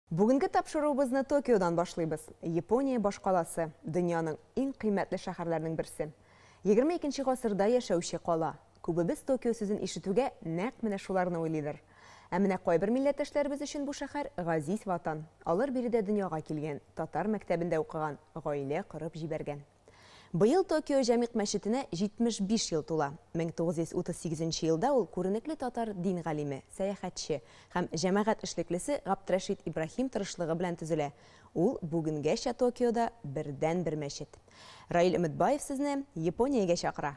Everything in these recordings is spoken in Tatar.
Бүгінгі тапшыруыбызны Токиодан башлыйбыз. Япония башкаласы, дөньяның иң кыйммәтле шәһәрләренең берсе. 22 гасырда яшәүче кала. Күбебез Токио сүзен ишетүгә нәкъ менә шуларны уйлыйдыр. Ә менә кайбер милләттәшләребез өчен бу шәһәр газиз ватан. Алар биредә дөньяга килгән, татар мәктәбендә укыган, гаилә корып җибәргән. Быел Токио Җәмигъ мәчетенә 75 ел тула. 1938 елда ул күренекле татар дин галиме, сәяхәтче һәм җәмәгать эшлеклесе Габдрашид Ибраһим тырышлыгы белән төзелә. Ул бүгенгәчә Токиода бердән-бер мәчет. Раил Өметбаев сезне Япониягә чакыра.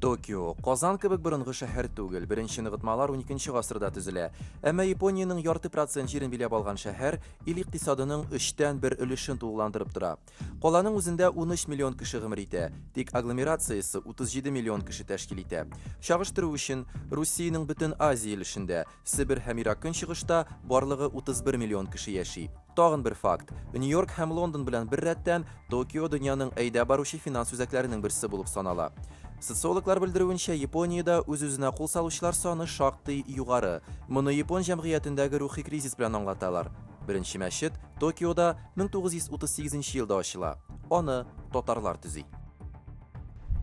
Токио, Казан кебек борынгы шәһәр түгел, беренче ныгытмалар 12 гасырда төзелә. Әмма Япониянең ярты процент җирен биләп алган шәһәр ил икътисадының 3тән 1 өлешен тулыландырып тора. Каланың үзендә 13 миллион кеше гомер итә, тик агломерациясе 37 миллион кеше тәшкил итә. Чагыштыру өчен, Русиянең бөтен Азия өлешендә, Сибир һәм Ирак көнчыгышта барлыгы 31 миллион кеше яши. Тагын бер факт. Нью-Йорк һәм Лондон белән бер рәттән Токио дөньяның әйдә баручы финанс үзәкләренең берсе булып санала. Социологлар белдерүенчә, Япониядә үз-үзенә кул салучылар саны шактый югары. Моны Япон җәмгыятендәге рухи кризис белән аңлаталар. Беренче мәчет Токиода 1938 елда ачыла. Аны татарлар төзи.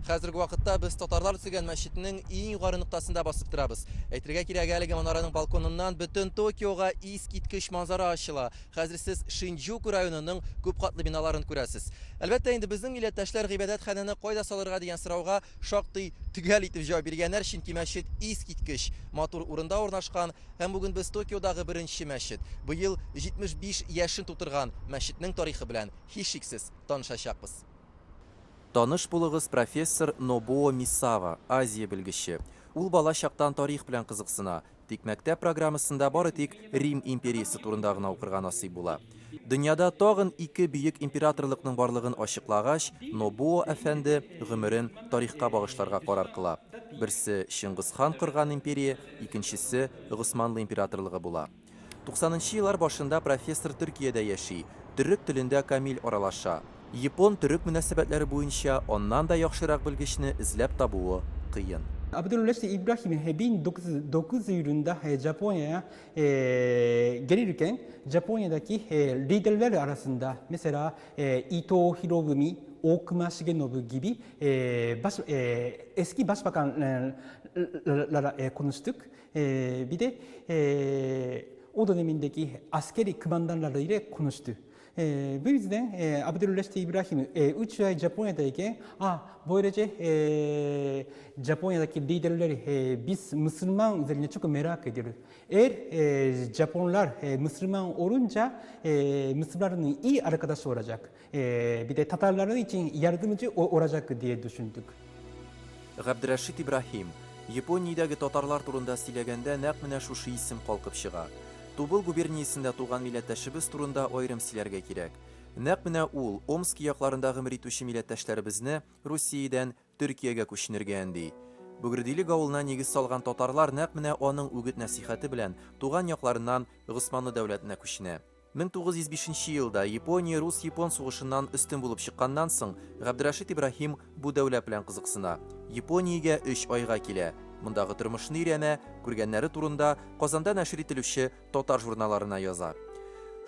Хәзерге вакытта без татарлар төзегән мәчетнең иң югары ноктасында басып торабыз. Әйтергә кирәк, әлеге манараның балконыннан бөтен Токиога искиткеч манзара ачыла. Хәзер сез Шинджуку районының күп катлы биналарын күрәсез. Әлбәттә, инде безнең милләттәшләр гыйбадәтханәне кайда салырга дигән сорауга шактый төгәл итеп җавап биргәннәр, чөнки мәчет искиткеч матур урында урнашкан һәм бүген без Токиодагы беренче мәчет, быел 75 яшен тутырган мәчетнең тарихы белән һичшиксез танышачакбыз. Таныш булыгыз профессор Нобуо Мисава, Азия белгече. Ул бала чактан тарих белән кызыксына, тик мәктәп программасында бары тик Рим империясы турында гына укырга насыйп була. Дөньяда тагын 2 бөек императорлыкның барлыгын ачыклагач, Нобуо әфәнде гомерен тарихка багышларга карар кыла. Берсе Чингис хан корган империя, икенчесе Госманлы императорлыгы була. 90нчы еллар башында профессор Төркиядә яши, төрек телендә камил аралаша. Япон-төрек мөнәсәбәтләре буенча оннан да яхшырак белгечне эзләп табуы кыен. Abdülreşit İbrahim 1900 yılında Japonya'ya gelirken Japonya'daki liderler arasında mesela Ito Hirogumi, Okuma Shigenobu gibi eski başbakanlarla konuştuk. Bir de o dönemindeki askeri kumandanlarla ile konuştu. Bu yüzden Abdülreşit İbrahim 3 ay Japonya'dayken böylece Japonya'daki liderleri biz Müslüman üzerine çok merak ediyoruz. Eğer Japonlar Müslüman olunca Müslümanların iyi arkadaşı olacak. Bir de Tatarların için yardımcı olacak diye düşündük. Габдрашид Ибраһим, Япониядәге татарлар турында сөйләгәндә нәкъ менә шушы исем калкып чыга. Тубыл губерниясендә туган милләттәшебез турында аерым сөйләргә кирәк. Нәкъ менә ул Омск якларында гомер итүче милләттәшләребезне Русиядән Төркиягә күченергә инде. Бүгредилек авылына нигез салган татарлар нәкъ менә аның үгет нәсихәте белән туган якларыннан Госманлы дәүләтенә күченә. 1905 елда Япония Рус-Япон сугышыннан өстен булып чыкканнан соң Габдрашид Ибраһим бу дәүләт белән кызыксына. Япониягә 3 айга килә. Мондагы тормышны өйрәнә, күргәннәре турында Казанда нәшер ителүче татар журналларына яза.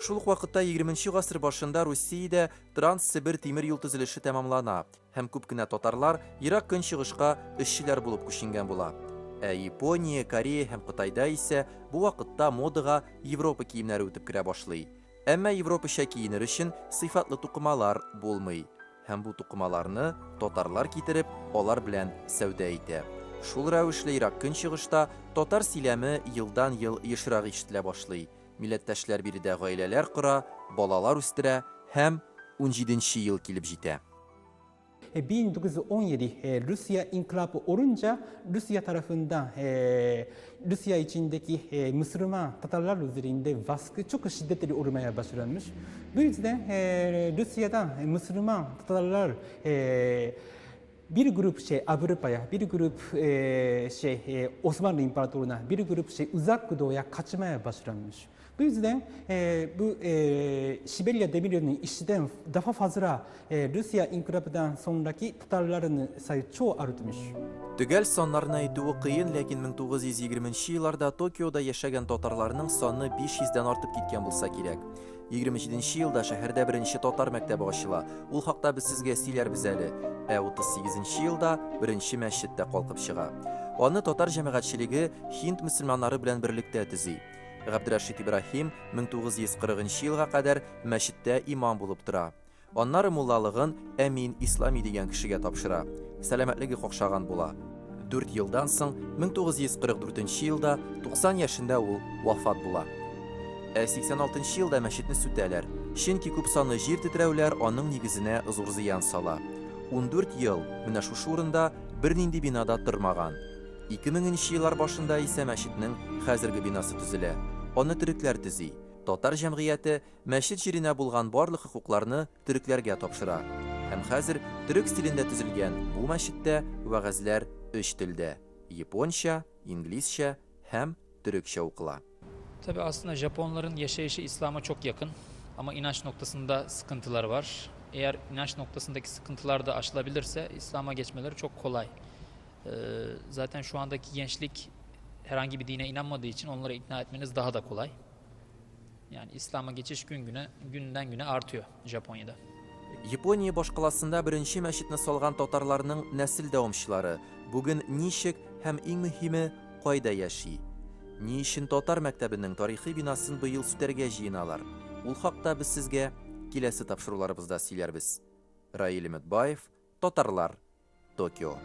Шул ук вакытта 20нчы гасыр башында Русиядә Транс-Сибир тимер юл төзелеше тәмамлана һәм күп кенә татарлар Ирак көнчыгышка эшчеләр булып күченгән була. Ә Япония, Корея һәм Кытайда исә бу вакытта модага Европа киемнәре үтеп керә башлый. Әмма Европача киенер өчен сыйфатлы тукымалар булмый. Һәм бу тукымаларны татарлар китереп, алар белән сәүдә итә. Шул рәвешле Ирак көнчыгышта татар сөйләме елдан-ел ешрак ишетелә башлый. Милләттәшләр биредә гаиләләр кора, балалар үстерә һәм 17нче ел килеп җитә. 1917 Rusya inkılabı olunca Rusya tarafından Rusya içindeki Müslüman Tatarlar üzerinde baskı çok şiddetli olmaya başlanmış. Bu yüzden Rusya'dan Müslüman Tatarlar bir grup Avrupa'ya, bir grup Osmanlı İmparatorluğu'na, bir grup Uzak Doğu'ya kaçmaya başlanmış. Bu yüzden bu Sibirya Demiryolu'nun işten daha fazla Rusya inkılabından sonraki Tatarların sayı çoğu artmış. Tügel sonlarına aytığı kıyın, lakin 1920-ci yıllarda Tokyo'da yaşagan tatarlarının sonu 500'den artıp gitken bulsa gerek. 27-ci yılda şəhərdə birinci tatar məktəbi açıla. Ул haqda biz sizə istəyirlər әле. 38-ci yılda birinci məsciddə qalqıb çığa. Onu tatar cəmiyyətçiligi Hind müsəlmanları белән birlikdə төзи. Габдрашид Ибрахим 1940-ci yılğa qədər məsciddə imam булып тора. Аннары муллалыгын Әмин Ислами дигән кешегә тапшыра. Сәламәтлеге какшаган була. 4 елдан соң 1944 елда 90 яшендә ул вафат була. 86 елда мәчетне сүтәләр. Чөнки күп санлы җир тетрәүләр аның нигезенә зур зыян сала. 14 ел менә шушы урында бернинди бинада тормаган. 2000-нче еллар башында исә мәчетнең хәзерге бинасы төзелә. Аны төрекләр төзи. Татар җәмгыяте мәчет җиренә булган барлык хукукларны төрекләргә тапшыра. Һәм хәзер төрек стилендә төзелгән бу мәчеттә вәгазьләр 3 телдә: японча, инглизчә һәм төрекчә укыла. Tabii aslında Japonların yaşayışı İslam'a çok yakın ama inanç noktasında sıkıntılar var. Eğer inanç noktasındaki sıkıntılar da aşılabilirse İslam'a geçmeleri çok kolay. Zaten şu andaki gençlik herhangi bir dine inanmadığı için onları ikna etmeniz daha da kolay. Yani İslam'a geçiş günden güne artıyor Japonya'da. Япония башкаласында беренче мәчетне салган татарларның нәсел дәвамчылары бүген ничек һәм иң мөһиме кайда яши? Ни өчен татар мәктәбенең тарихи бинасын быел сүтәргә җыеналар? Ул хакта без сезгә киләсе тапшыруларыбызда сөйләрбез. Раил Өметбаев, Татарлар, Токио.